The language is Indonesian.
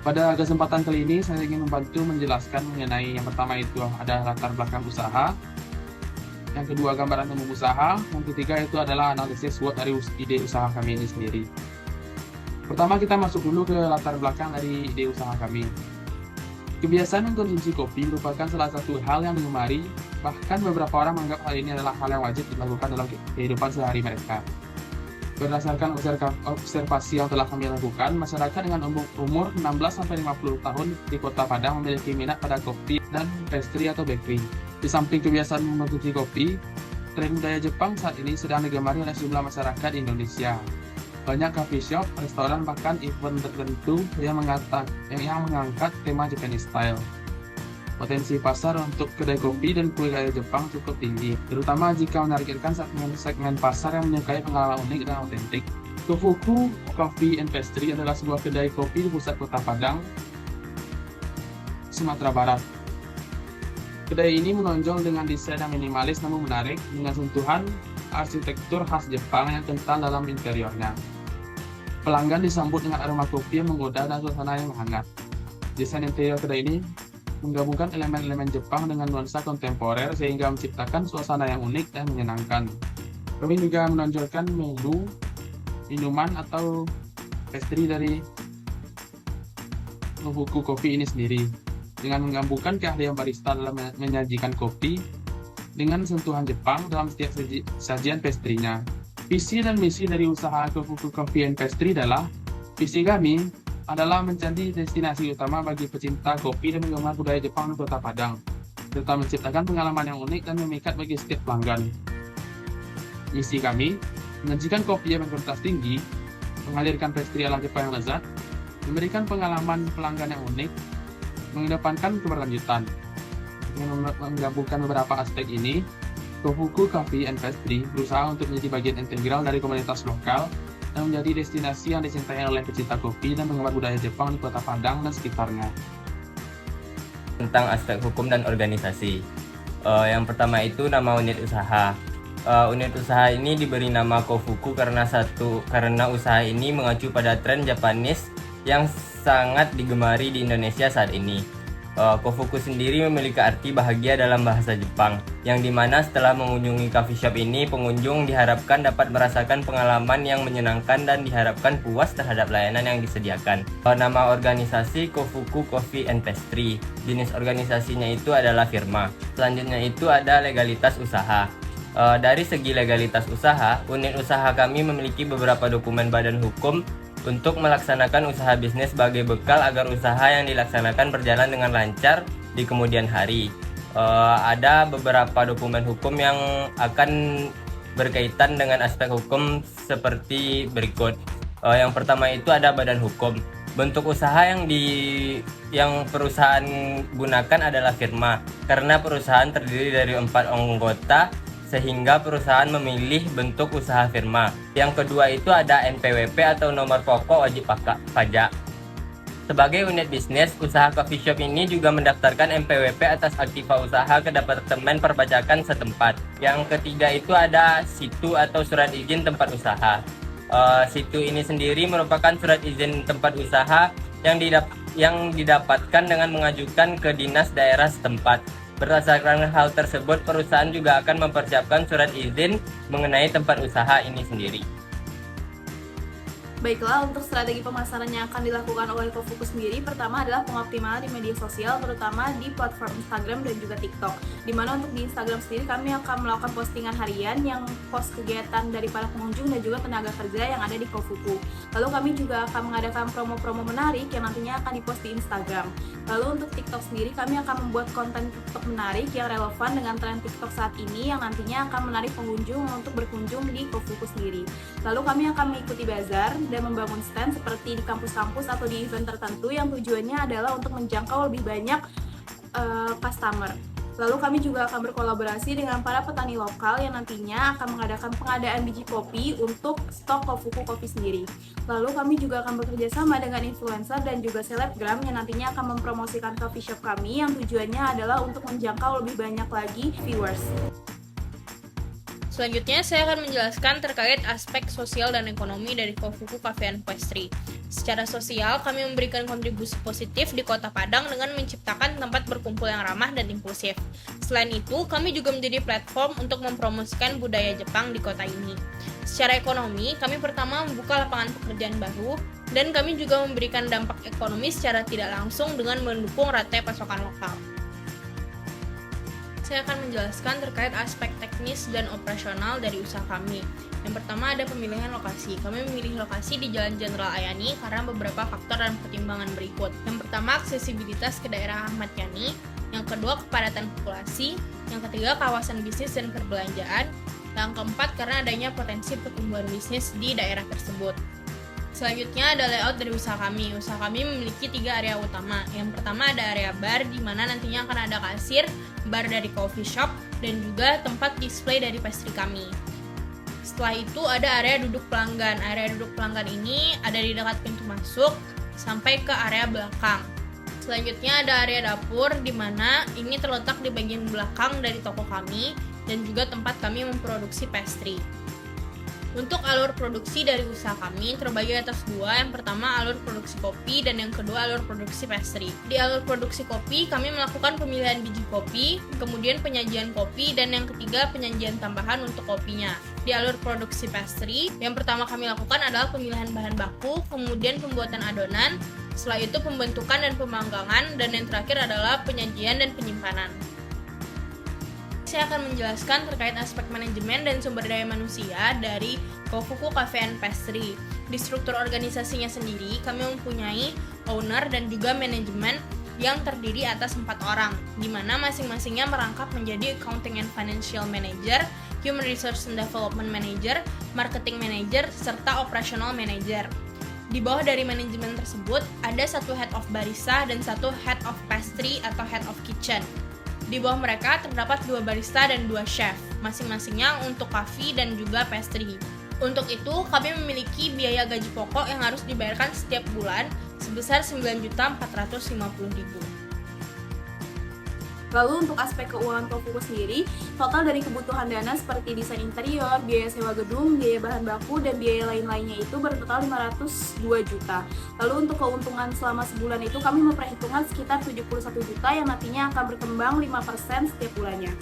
Pada kesempatan kali ini saya ingin membantu menjelaskan mengenai yang pertama itu ada latar belakang usaha, yang kedua gambaran umum usaha, yang ketiga itu adalah analisis SWOT dari ide usaha kami ini sendiri. Pertama kita masuk dulu ke latar belakang dari ide usaha kami. Kebiasaan mengkonsumsi kopi merupakan salah satu hal yang digemari, bahkan beberapa orang menganggap hal ini adalah hal yang wajib dilakukan dalam kehidupan sehari mereka. Berdasarkan observasi yang telah kami lakukan, masyarakat dengan umur 16-50 tahun di Kota Padang memiliki minat pada kopi dan pastry atau bakery. Di samping kebiasaan mengkonsumsi kopi, tren budaya Jepang saat ini sedang digemari oleh sejumlah masyarakat Indonesia. Banyak coffee shop, restoran, bahkan event tertentu yang mengangkat tema Japanese style. Potensi pasar untuk kedai kopi dan kue gaya Jepang cukup tinggi, terutama jika menargetkan segmen pasar yang menyukai pengalaman unik dan otentik. Kofuku Coffee and Pastry adalah sebuah kedai kopi di pusat Kota Padang, Sumatera Barat. Kedai ini menonjol dengan desain yang minimalis namun menarik, dengan sentuhan arsitektur khas Jepang yang kental dalam interiornya. Pelanggan disambut dengan aroma kopi yang menggoda dan suasana yang hangat. Desain interior kedai ini menggabungkan elemen-elemen Jepang dengan nuansa kontemporer sehingga menciptakan suasana yang unik dan menyenangkan. Kami juga menonjolkan menu, minuman atau pastry dari Kofuku Coffee ini sendiri, dengan menggabungkan keahlian barista dalam menyajikan kopi dengan sentuhan Jepang dalam setiap sajian pastry-nya. Visi dan misi dari usaha Kofuku Coffee and Pastry adalah, visi kami adalah menjadi destinasi utama bagi pecinta kopi dan penggemar budaya Jepang di Kota Padang, serta menciptakan pengalaman yang unik dan memikat bagi setiap pelanggan. Misi kami, menyajikan kopi yang berkualitas tinggi, menghadirkan pastry ala Jepang yang lezat, memberikan pengalaman pelanggan yang unik, mengedepankan keberlanjutan. Dengan menggabungkan beberapa aspek ini, Kofuku Coffee and Pastry berusaha untuk menjadi bagian integral dari komunitas lokal dan menjadi destinasi yang dicintai oleh pecinta kopi dan penggemar budaya Jepang di Kota Padang dan sekitarnya. Tentang aspek hukum dan organisasi. Yang pertama itu nama unit usaha. Unit usaha ini diberi nama Kofuku karena usaha ini mengacu pada tren Japanese yang sangat digemari di Indonesia saat ini. Kofuku sendiri memiliki arti bahagia dalam bahasa Jepang, yang dimana setelah mengunjungi coffee shop ini, pengunjung diharapkan dapat merasakan pengalaman yang menyenangkan dan diharapkan puas terhadap layanan yang disediakan. Nama organisasi Kofuku Coffee and Pastry. Jenis organisasinya itu adalah firma. Selanjutnya itu ada legalitas usaha. Dari segi legalitas usaha, unit usaha kami memiliki beberapa dokumen badan hukum untuk melaksanakan usaha bisnis sebagai bekal agar usaha yang dilaksanakan berjalan dengan lancar di kemudian hari. Ada beberapa dokumen hukum yang akan berkaitan dengan aspek hukum seperti berikut. Yang pertama itu ada badan hukum. Bentuk usaha yang perusahaan gunakan adalah firma, karena perusahaan terdiri dari 4 anggota sehingga perusahaan memilih bentuk usaha firma. Yang kedua itu ada NPWP atau nomor pokok wajib pajak. Sebagai unit bisnis, usaha coffee shop ini juga mendaftarkan NPWP atas aktiva usaha ke Departemen Perpajakan setempat. Yang ketiga itu ada situ atau surat izin tempat usaha. Situ ini sendiri merupakan surat izin tempat usaha yang didapatkan dengan mengajukan ke dinas daerah setempat. Berdasarkan hal tersebut, perusahaan juga akan mempersiapkan surat izin mengenai tempat usaha ini sendiri. Baiklah, untuk strategi pemasaran yang akan dilakukan oleh Kofuku sendiri, pertama adalah pengoptimalan di media sosial, terutama di platform Instagram dan juga TikTok. Dimana untuk di Instagram sendiri kami akan melakukan postingan harian yang post kegiatan dari para pengunjung dan juga tenaga kerja yang ada di Kofuku. Lalu kami juga akan mengadakan promo-promo menarik yang nantinya akan dipost di Instagram. Lalu untuk TikTok sendiri kami akan membuat konten TikTok menarik yang relevan dengan tren TikTok saat ini yang nantinya akan menarik pengunjung untuk berkunjung di Kofuku sendiri. Lalu kami akan mengikuti bazar dan membangun stand seperti di kampus-kampus atau di event tertentu yang tujuannya adalah untuk menjangkau lebih banyak customer. Lalu kami juga akan berkolaborasi dengan para petani lokal yang nantinya akan mengadakan pengadaan biji kopi untuk stok Kofuku Coffee sendiri. Lalu kami juga akan bekerja sama dengan influencer dan juga selebgram yang nantinya akan mempromosikan coffee shop kami yang tujuannya adalah untuk menjangkau lebih banyak lagi viewers. Selanjutnya, saya akan menjelaskan terkait aspek sosial dan ekonomi dari Kofuku Cafe and Pastry. Secara sosial, kami memberikan kontribusi positif di Kota Padang dengan menciptakan tempat berkumpul yang ramah dan inklusif. Selain itu, kami juga menjadi platform untuk mempromosikan budaya Jepang di kota ini. Secara ekonomi, kami pertama membuka lapangan pekerjaan baru, dan kami juga memberikan dampak ekonomi secara tidak langsung dengan mendukung rantai pasokan lokal. Saya akan menjelaskan terkait aspek teknis dan operasional dari usaha kami. Yang pertama ada pemilihan lokasi. Kami memilih lokasi di Jalan Jenderal Ayani karena beberapa faktor dan pertimbangan berikut. Yang pertama, aksesibilitas ke daerah Ahmad Yani. Yang kedua, kepadatan populasi. Yang ketiga, kawasan bisnis dan perbelanjaan. Yang keempat, karena adanya potensi pertumbuhan bisnis di daerah tersebut. Selanjutnya ada layout dari usaha kami. Usaha kami memiliki 3 area utama. Yang pertama ada area bar, di mana nantinya akan ada kasir, bar dari coffee shop, dan juga tempat display dari pastry kami. Setelah itu ada area duduk pelanggan. Area duduk pelanggan ini ada di dekat pintu masuk sampai ke area belakang. Selanjutnya ada area dapur, di mana ini terletak di bagian belakang dari toko kami dan juga tempat kami memproduksi pastry. Untuk alur produksi dari usaha kami terbagi atas 2. Yang pertama alur produksi kopi dan yang kedua alur produksi pastry. Di alur produksi kopi kami melakukan pemilihan biji kopi, kemudian penyajian kopi, dan yang ketiga penyajian tambahan untuk kopinya. Di alur produksi pastry, yang pertama kami lakukan adalah pemilihan bahan baku, kemudian pembuatan adonan, setelah itu pembentukan dan pemanggangan, dan yang terakhir adalah penyajian dan penyimpanan. Saya akan menjelaskan terkait aspek manajemen dan sumber daya manusia dari Kofuku Cafe and Pastry. Di struktur organisasinya sendiri, kami mempunyai owner dan juga manajemen yang terdiri atas 4 orang, di mana masing-masingnya merangkap menjadi Accounting and Financial Manager, Human Resource and Development Manager, Marketing Manager, serta Operational Manager. Di bawah dari manajemen tersebut, ada 1 Head of Barista dan 1 Head of Pastry atau Head of Kitchen. Di bawah mereka terdapat 2 barista dan 2 chef, masing-masingnya untuk coffee dan juga pastry. Untuk itu, kami memiliki biaya gaji pokok yang harus dibayarkan setiap bulan sebesar Rp9.450.000. Lalu untuk aspek keuangan Kofuku sendiri, total dari kebutuhan dana seperti desain interior, biaya sewa gedung, biaya bahan baku, dan biaya lain-lainnya itu bertotal 502 juta. Lalu untuk keuntungan selama sebulan itu kami memperhitungkan sekitar 71 juta yang nantinya akan berkembang 5% setiap bulannya.